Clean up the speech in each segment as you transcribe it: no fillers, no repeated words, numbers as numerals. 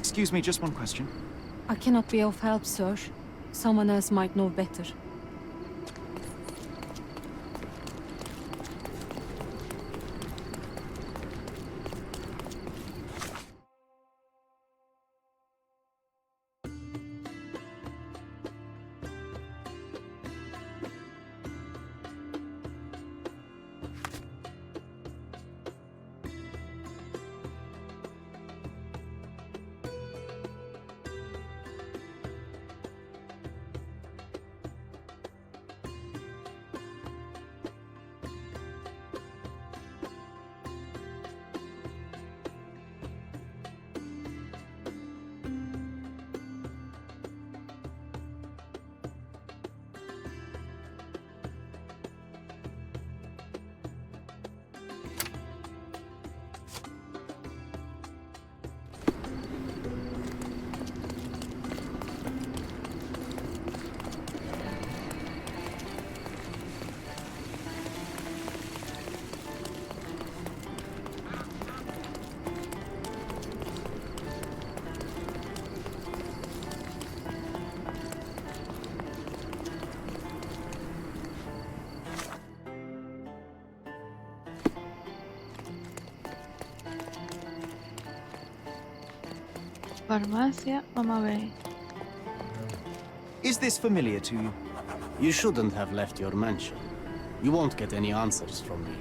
Excuse me, just one question. I cannot be of help, sir. Someone else might know better. Farmacia, vamos a ver. Is this familiar to you? You shouldn't have left your mansion. You won't get any answers from me.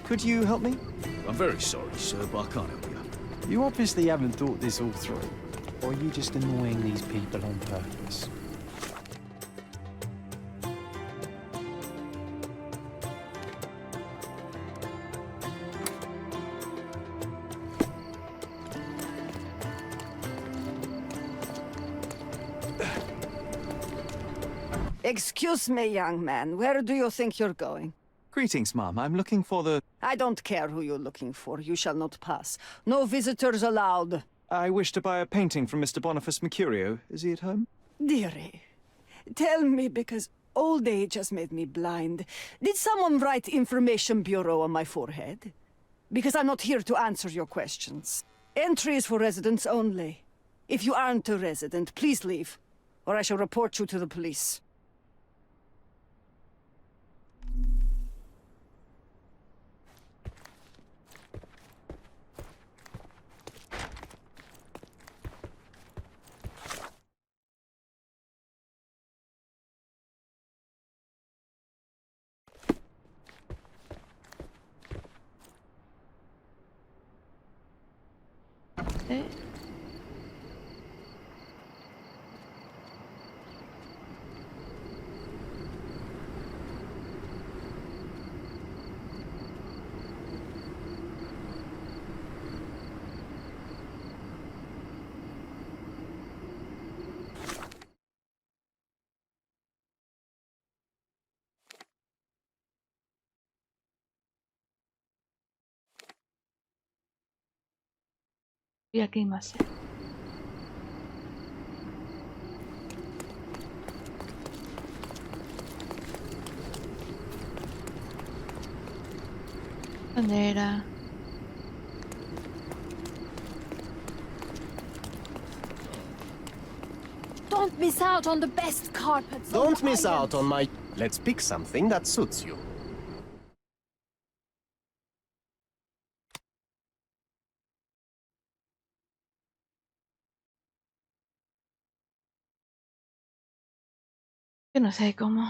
Could you help me? I'm very sorry, sir, but I can't help you. You obviously haven't thought this all through. Or are you just annoying these people on purpose? Excuse me, young man. Where do you think you're going? Greetings, ma'am. I'm looking for the... I don't care who you're looking for. You shall not pass. No visitors allowed. I wish to buy a painting from Mr. Boniface Mercurio. Is he at home? Dearie, tell me, because old age has made me blind. Did someone write Information Bureau on my forehead? Because I'm not here to answer your questions. Entry is for residents only. If you aren't a resident, please leave, or I shall report you to the police. Eh, Y aquí hay más. ¿Dónde era? Don't miss out on the best carpets. on Don't the miss island. out on my... Let's pick something that suits you. Que no sé cómo.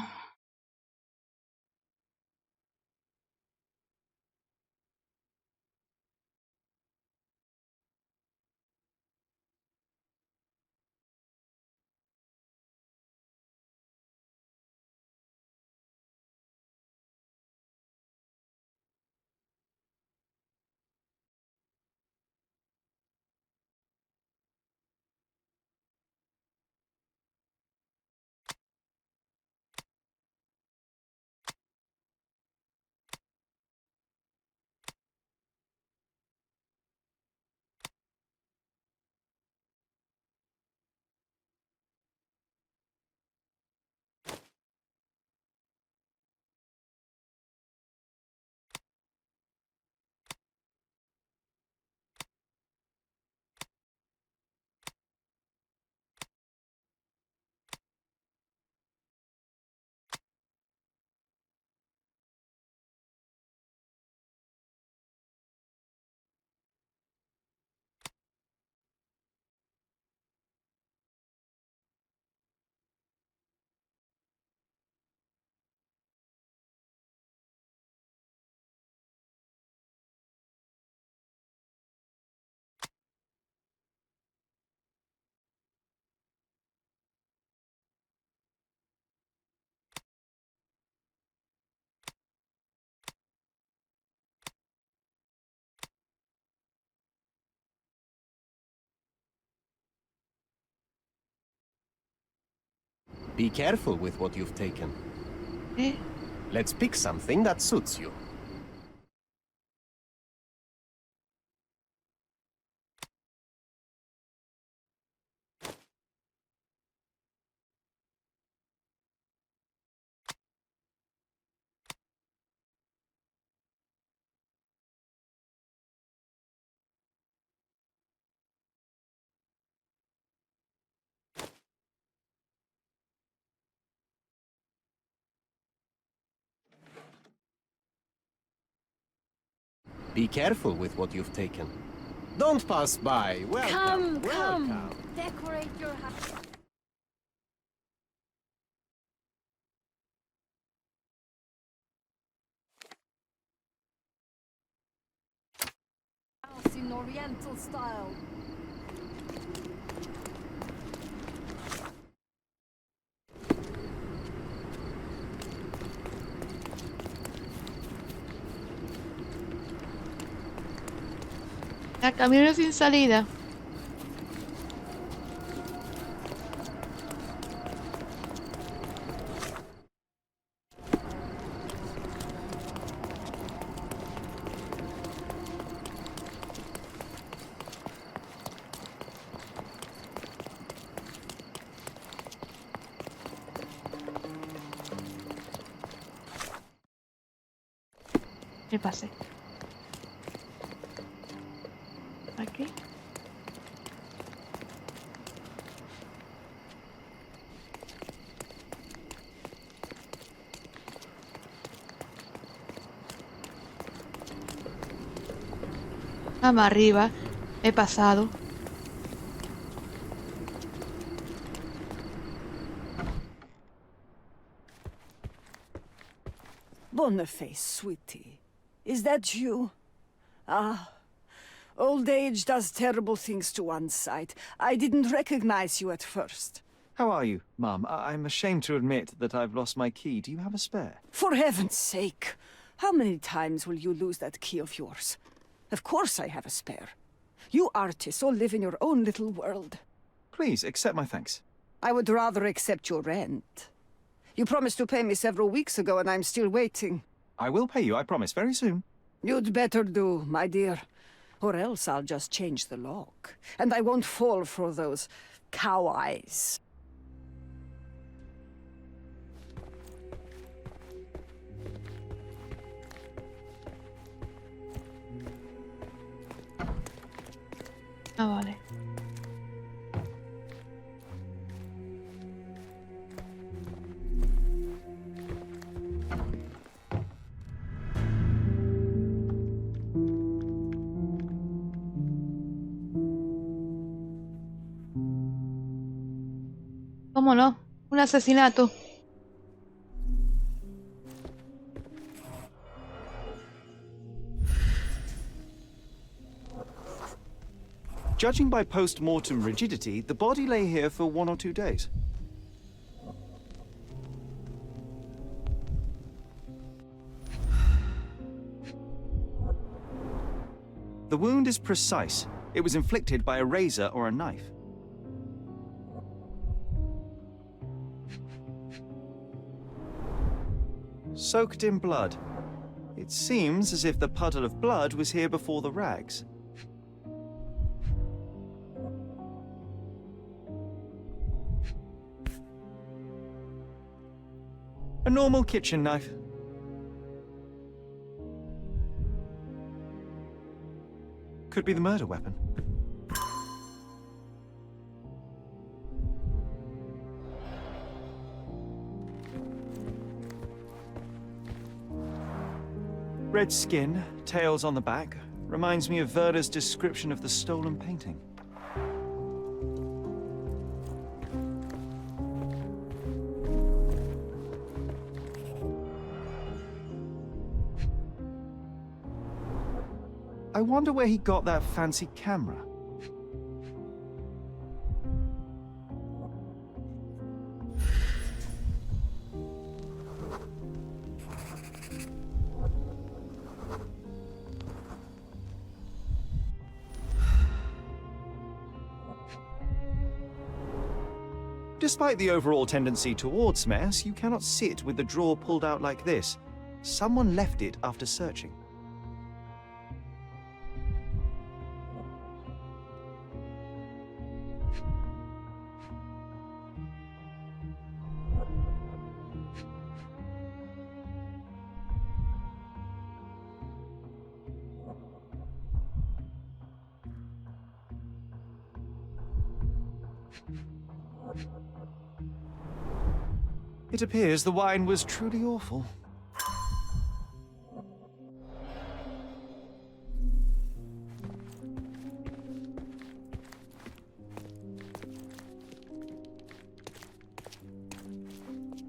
Be careful with what you've taken. ¿Eh? Let's pick something that suits you. Be careful with what you've taken. Don't pass by. Welcome. Welcome. Decorate your house. House in Oriental style. La camino sin salida. ¿Qué pase? Aquí. Vamos arriba. He pasado. Boniface, sweetie. Is that you? Ah. Old age does terrible things to one's sight. I didn't recognize you at first. How are you, Mum? I'm ashamed to admit that I've lost my key. Do you have a spare? For heaven's sake! How many times will you lose that key of yours? Of course I have a spare. You artists all live in your own little world. Please, accept my thanks. I would rather accept your rent. You promised to pay me several weeks ago, and I'm still waiting. I will pay you, I promise, very soon. You'd better do, my dear. Or else I'll just change the lock. And I won't fall for those cow eyes. Ah, vale. ¿Cómo no? Un asesinato. Judging by post-mortem rigidity, the body lay here for 1 or 2 days. The wound is precise. It was inflicted by a razor or a knife. Soaked in blood. It seems as if the puddle of blood was here before the rags. A normal kitchen knife. Could be the murder weapon. Red skin, tails on the back. Reminds me of Werder's description of the stolen painting. I wonder where he got that fancy camera. Despite the overall tendency towards mess, you cannot sit with the drawer pulled out like this. Someone left it after searching. It appears the wine was truly awful.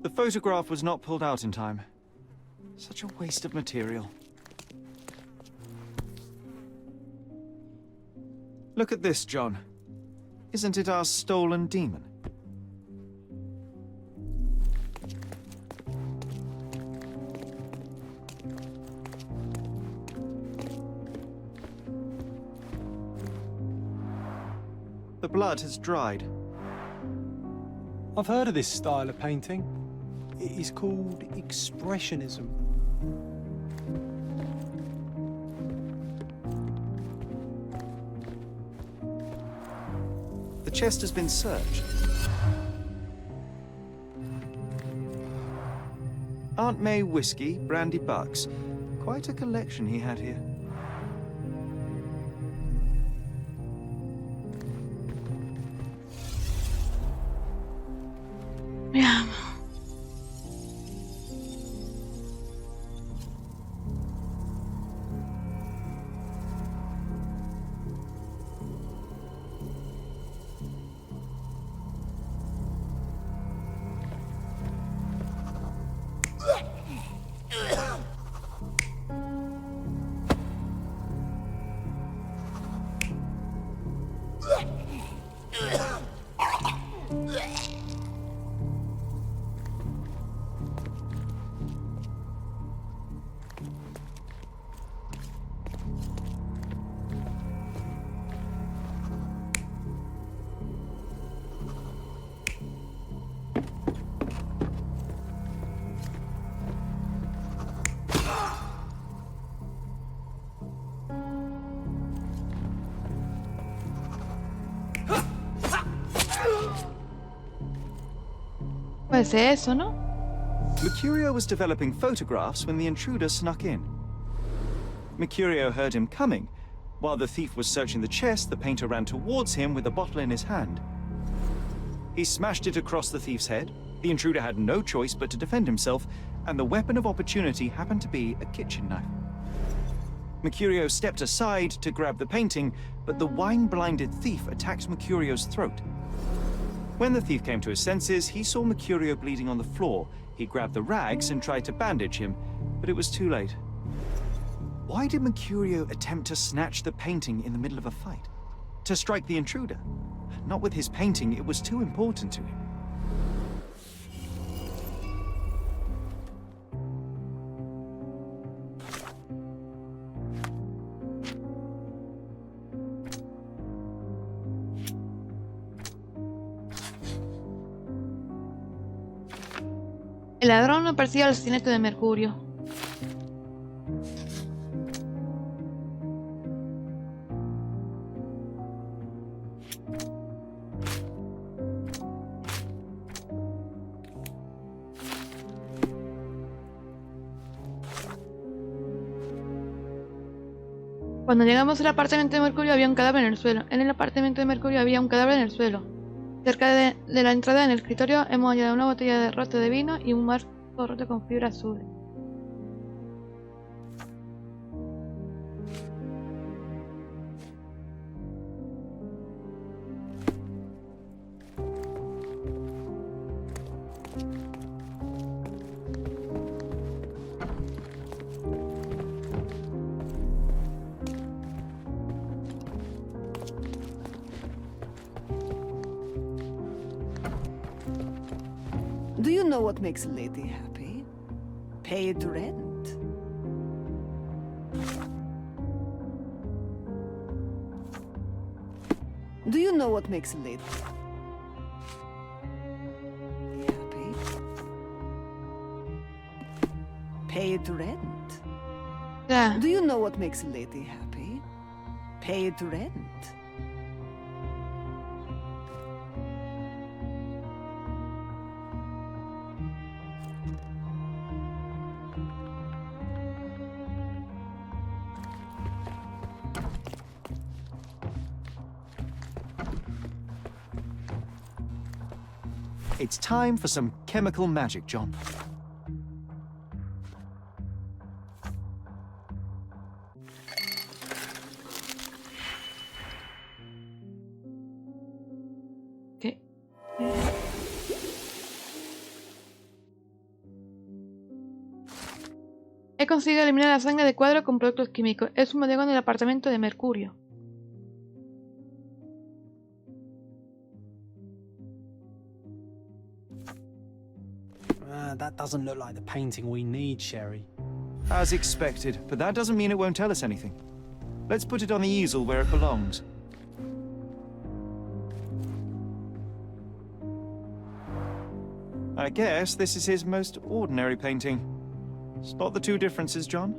The photograph was not pulled out in time. Such a waste of material. Look at this, John. Isn't it our stolen demon? The blood has dried. I've heard of this style of painting. It is called expressionism. The chest has been searched. Aunt May whiskey, brandy bucks. Quite a collection he had here. Veamos. Puede ser eso, ¿no? Mercurio was developing photographs when the intruder snuck in. Mercurio heard him coming. While the thief was searching the chest, the painter ran towards him with a bottle in his hand. He smashed it across the thief's head. The intruder had no choice but to defend himself, and the weapon of opportunity happened to be a kitchen knife. Mercurio stepped aside to grab the painting, but the wine-blinded thief attacked Mercurio's throat. When the thief came to his senses, he saw Mercurio bleeding on the floor. He grabbed the rags and tried to bandage him, but it was too late. Why did Mercurio attempt to snatch the painting in the middle of a fight? To strike the intruder? Not with his painting, it was too important to him. El ladrón no persigue al asesinato de Mercurio. Cuando llegamos al apartamento de Mercurio había un cadáver en el suelo. En el apartamento de Mercurio había un cadáver en el suelo. Cerca de la entrada en el escritorio hemos hallado una botella de roto de vino y un marco roto con fibra azul. Do you know what makes a lady happy? Paid rent. Do you know what makes a lady? Paid rent. Ya. Do you know what makes a lady happy? Paid rent. It's time for some chemical magic, John. ¿Qué? He conseguido eliminar la sangre de cuadro con productos químicos. Es un bodegón del apartamento de Mercurio. That doesn't look like the painting we need, Sherry. As expected, but that doesn't mean it won't tell us anything. Let's put it on the easel where it belongs. I guess this is his most ordinary painting. Spot the two differences, John?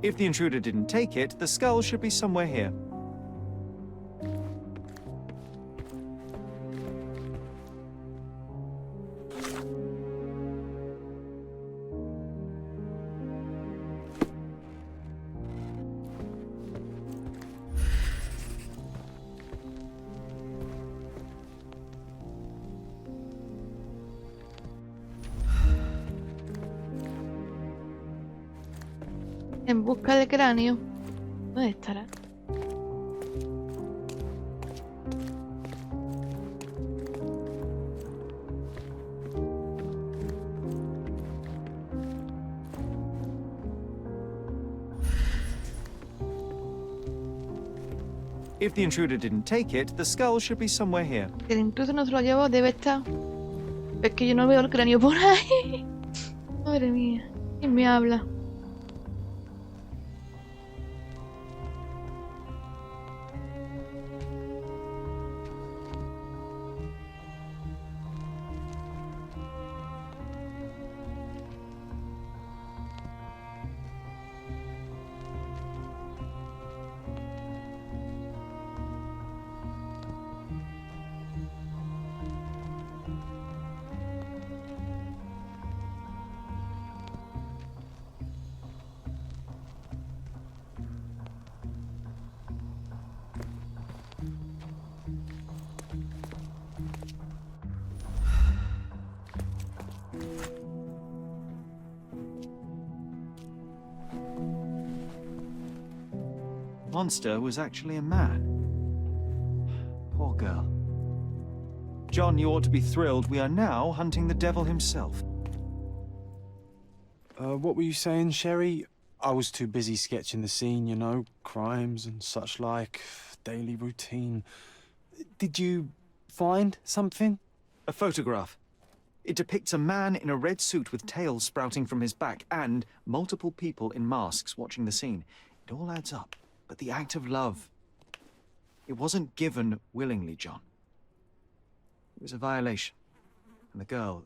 If the intruder didn't take it, the skull should be somewhere here. En busca del cráneo. ¿Dónde estará? If the intruder didn't take it, the skull should be somewhere here. Si el intruso no se lo llevó, debe estar. Es que yo no veo el cráneo por ahí. Madre mía. ¿Quién me habla? Monster was actually a man. Poor girl. John, you ought to be thrilled. We are now hunting the devil himself. What were you saying, Sherry? I was too busy sketching the scene, you know, crimes and such like, daily routine. Did you find something? A photograph. It depicts a man in a red suit with tails sprouting from his back and multiple people in masks watching the scene. It all adds up. But the act of love, it wasn't given willingly, John. It was a violation. And the girl,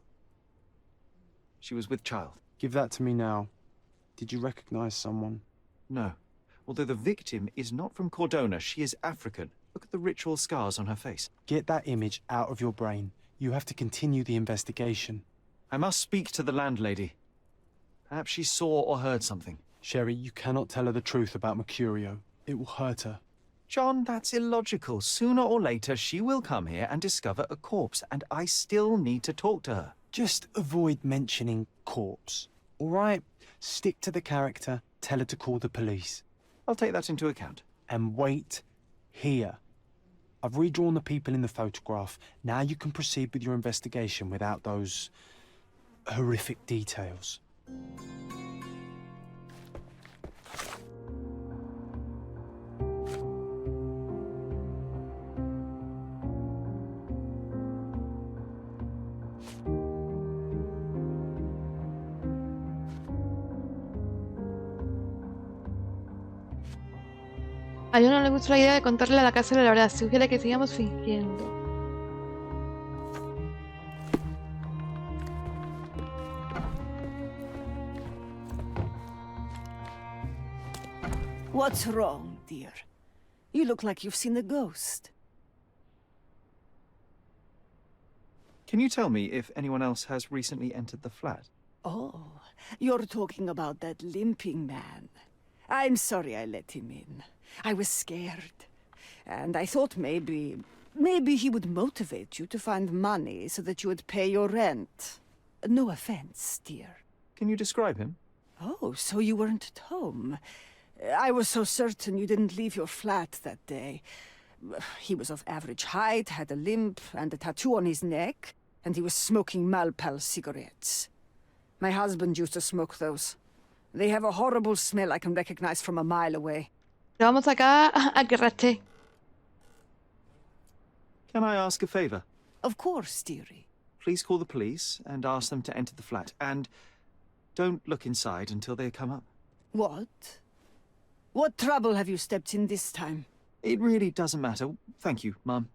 she was with child. Give that to me now. Did you recognize someone? No. Although the victim is not from Cordona, she is African. Look at the ritual scars on her face. Get that image out of your brain. You have to continue the investigation. I must speak to the landlady. Perhaps she saw or heard something. Sherry, you cannot tell her the truth about Mercurio. It will hurt her. John, that's illogical. Sooner or later, she will come here and discover a corpse, and I still need to talk to her. Just avoid mentioning corpse, all right? Stick to the character, tell her to call the police. I'll take that into account. And wait here. I've redrawn the people in the photograph. Now you can proceed with your investigation without those horrific details. A John no le gusta la idea de contarle a la casa la verdad. Sugiere que sigamos fingiendo. What's wrong, dear? You look like you've seen a ghost. Can you tell me if anyone else has recently entered the flat? Oh, you're talking about that limping man. I'm sorry I let him in. I was scared. And I thought maybe he would motivate you to find money so that you would pay your rent. No offense, dear. Can you describe him? Oh, so you weren't at home. I was so certain you didn't leave your flat that day. He was of average height, had a limp and a tattoo on his neck, and he was smoking Malpal cigarettes. My husband used to smoke those. They have a horrible smell I can recognize from a mile away. Vamos acá a Guerrache. Can I ask a favor? Of course, dearie. Please call the police and ask them to enter the flat, and don't look inside until they come up. What? What trouble have you stepped in this time? It really doesn't matter. Thank you, Mum.